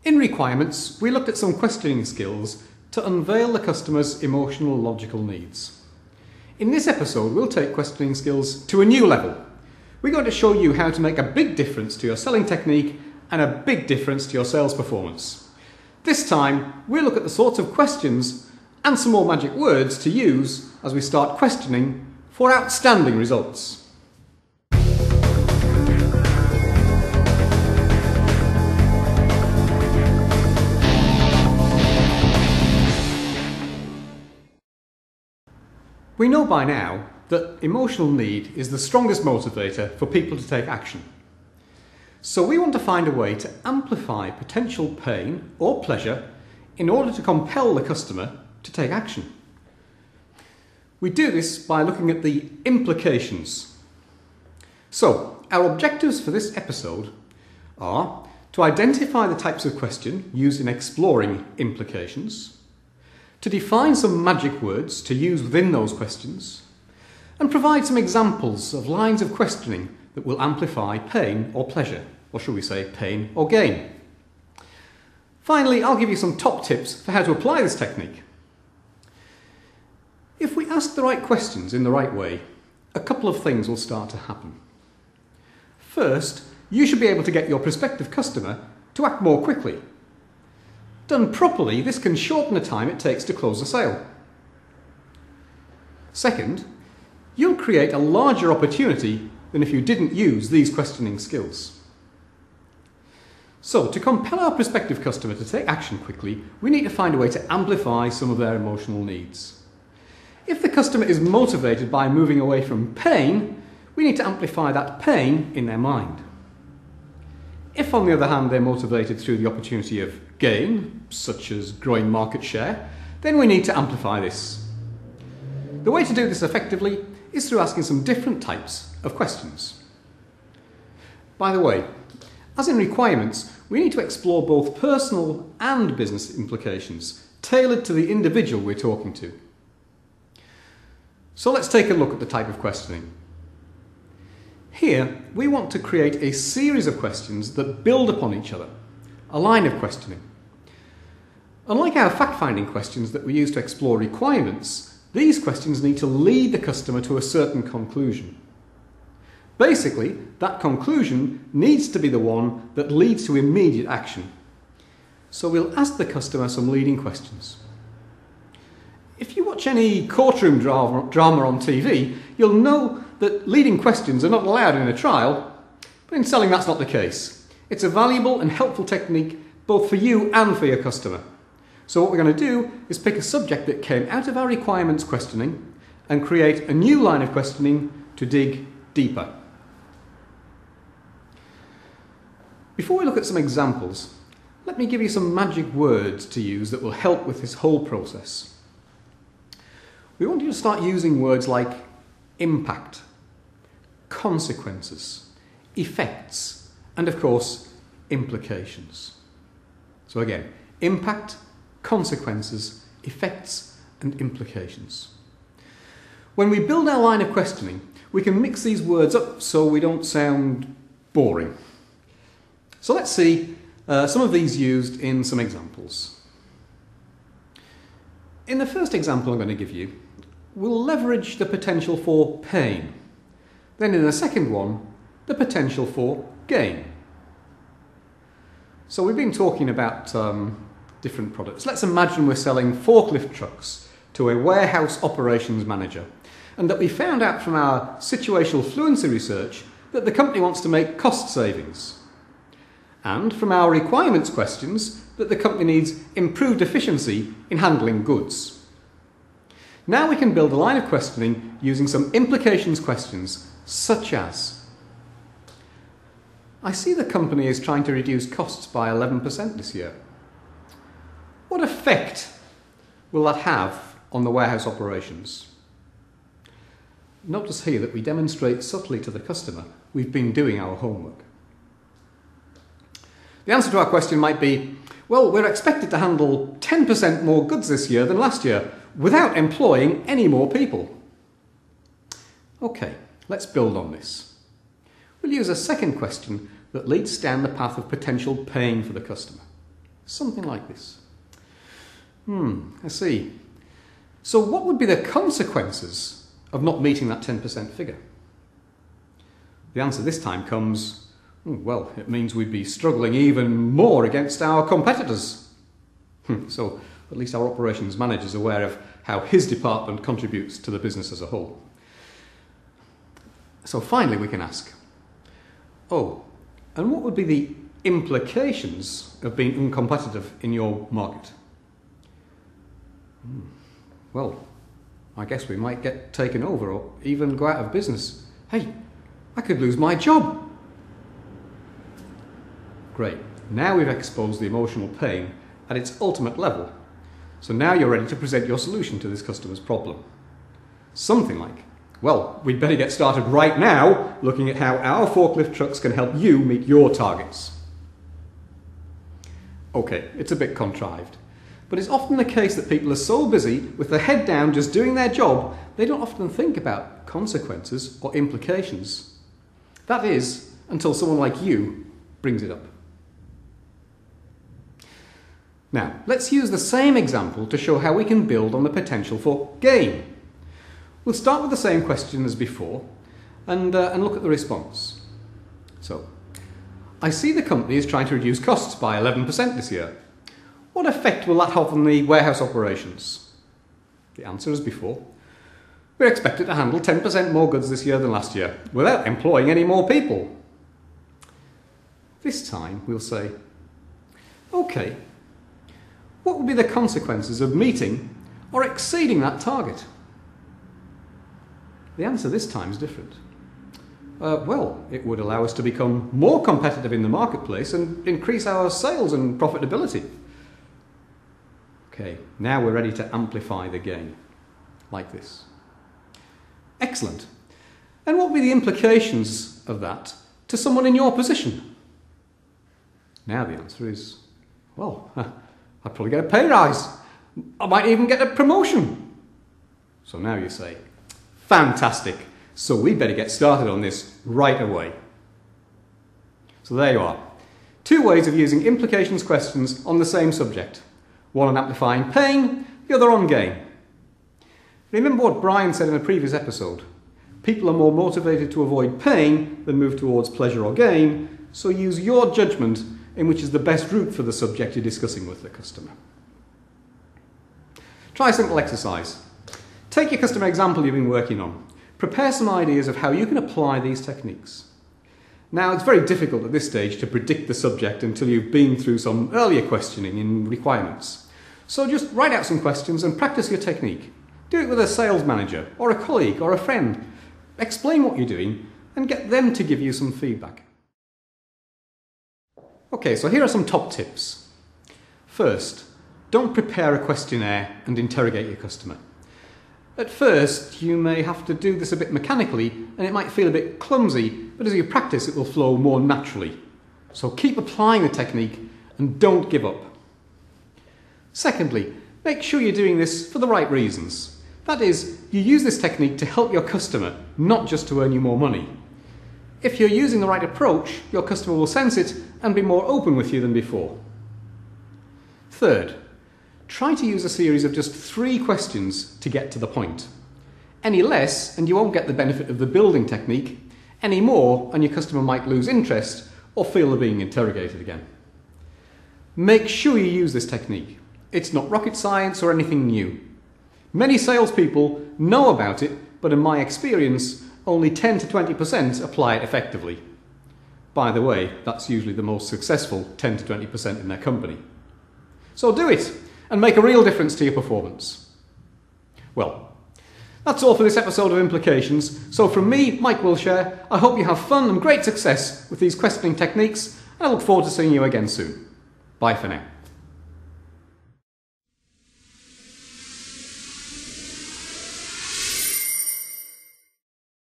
In requirements, we looked at some questioning skills to unveil the customer's emotional logical needs. In this episode, we'll take questioning skills to a new level. We're going to show you how to make a big difference to your selling technique and a big difference to your sales performance. This time, we'll look at the sorts of questions and some more magic words to use as we start questioning for outstanding results. We know by now that emotional need is the strongest motivator for people to take action. So we want to find a way to amplify potential pain or pleasure in order to compel the customer to take action. We do this by looking at the implications. So our objectives for this episode are to identify the types of question used in exploring implications, to define some magic words to use within those questions, and provide some examples of lines of questioning that will amplify pain or pleasure, or should we say pain or gain. Finally, I'll give you some top tips for how to apply this technique. If we ask the right questions in the right way, a couple of things will start to happen. First, you should be able to get your prospective customer to act more quickly. Done properly, this can shorten the time it takes to close a sale. Second, you'll create a larger opportunity than if you didn't use these questioning skills. So, to compel our prospective customer to take action quickly, we need to find a way to amplify some of their emotional needs. If the customer is motivated by moving away from pain, we need to amplify that pain in their mind. If, on the other hand, they're motivated through the opportunity of gain, such as growing market share, then we need to amplify this. The way to do this effectively is through asking some different types of questions. By the way, as in requirements, we need to explore both personal and business implications, tailored to the individual we're talking to. So let's take a look at the type of questioning. Here, we want to create a series of questions that build upon each other, a line of questioning. Unlike our fact-finding questions that we use to explore requirements, these questions need to lead the customer to a certain conclusion. Basically, that conclusion needs to be the one that leads to immediate action. So we'll ask the customer some leading questions. If you watch any courtroom drama on TV, you'll know that leading questions are not allowed in a trial, but in selling that's not the case. It's a valuable and helpful technique both for you and for your customer. So what we're going to do is pick a subject that came out of our requirements questioning and create a new line of questioning to dig deeper. Before we look at some examples, let me give you some magic words to use that will help with this whole process. We want you to start using words like impact, consequences, effects, and of course, implications. So again, impact, consequences, effects, and implications. When we build our line of questioning, we can mix these words up so we don't sound boring. So let's see some of these used in some examples. In the first example I'm going to give you, we'll leverage the potential for pain. Then in the second one, the potential for gain. So we've been talking about different products. Let's imagine we're selling forklift trucks to a warehouse operations manager, and that we found out from our situational fluency research that the company wants to make cost savings. And from our requirements questions, that the company needs improved efficiency in handling goods. Now we can build a line of questioning using some implications questions, such as, I see the company is trying to reduce costs by 11% this year. What effect will that have on the warehouse operations? Notice here that we demonstrate subtly to the customer we've been doing our homework. The answer to our question might be, well, we're expected to handle 10% more goods this year than last year without employing any more people. Okay, let's build on this. We'll use a second question that leads down the path of potential pain for the customer. Something like this. I see. So what would be the consequences of not meeting that 10% figure? The answer this time comes, well, it means we'd be struggling even more against our competitors. So at least our operations manager is aware of how his department contributes to the business as a whole. So finally we can ask, and what would be the implications of being uncompetitive in your market? Well, I guess we might get taken over or even go out of business. Hey, I could lose my job. Great. Now we've exposed the emotional pain at its ultimate level. So now you're ready to present your solution to this customer's problem. Something like, well, we'd better get started right now looking at how our forklift trucks can help you meet your targets. Okay, it's a bit contrived, but it's often the case that people are so busy with their head down just doing their job, they don't often think about consequences or implications. That is, until someone like you brings it up. Now, let's use the same example to show how we can build on the potential for gain. We'll start with the same question as before and look at the response. So, I see the company is trying to reduce costs by 11% this year. What effect will that have on the warehouse operations? The answer is before. We're expected to handle 10% more goods this year than last year without employing any more people. This time we'll say, okay, what will be the consequences of meeting or exceeding that target? The answer this time is different. Well, it would allow us to become more competitive in the marketplace and increase our sales and profitability. Okay, now we're ready to amplify the gain, like this. Excellent. And what will be the implications of that to someone in your position? Now the answer is, well, I'd probably get a pay rise. I might even get a promotion. So now you say, fantastic. So we'd better get started on this right away. So there you are. 2 ways of using implications questions on the same subject. One on amplifying pain, the other on gain. Remember what Brian said in a previous episode. People are more motivated to avoid pain than move towards pleasure or gain, so use your judgment in which is the best route for the subject you're discussing with the customer. Try a simple exercise. Take your customer example you've been working on. Prepare some ideas of how you can apply these techniques. Now, it's very difficult at this stage to predict the subject until you've been through some earlier questioning in requirements. So just write out some questions and practice your technique. Do it with a sales manager, or a colleague, or a friend. Explain what you're doing and get them to give you some feedback. Okay, so here are some top tips. First, don't prepare a questionnaire and interrogate your customer. At first, you may have to do this a bit mechanically and it might feel a bit clumsy, but as you practice it will flow more naturally. So keep applying the technique and don't give up. Secondly, make sure you're doing this for the right reasons. That is, you use this technique to help your customer, not just to earn you more money. If you're using the right approach, your customer will sense it and be more open with you than before. Third, try to use a series of just 3 questions to get to the point. Any less and you won't get the benefit of the building technique. Any more and your customer might lose interest or feel they're being interrogated again. Make sure you use this technique. It's not rocket science or anything new. Many salespeople know about it, but in my experience, only 10 to 20% apply it effectively. By the way, that's usually the most successful 10 to 20% in their company. So do it and make a real difference to your performance. Well, that's all for this episode of Implications. So from me, Mike Wilshire, I hope you have fun and great success with these questioning techniques, and I look forward to seeing you again soon. Bye for now.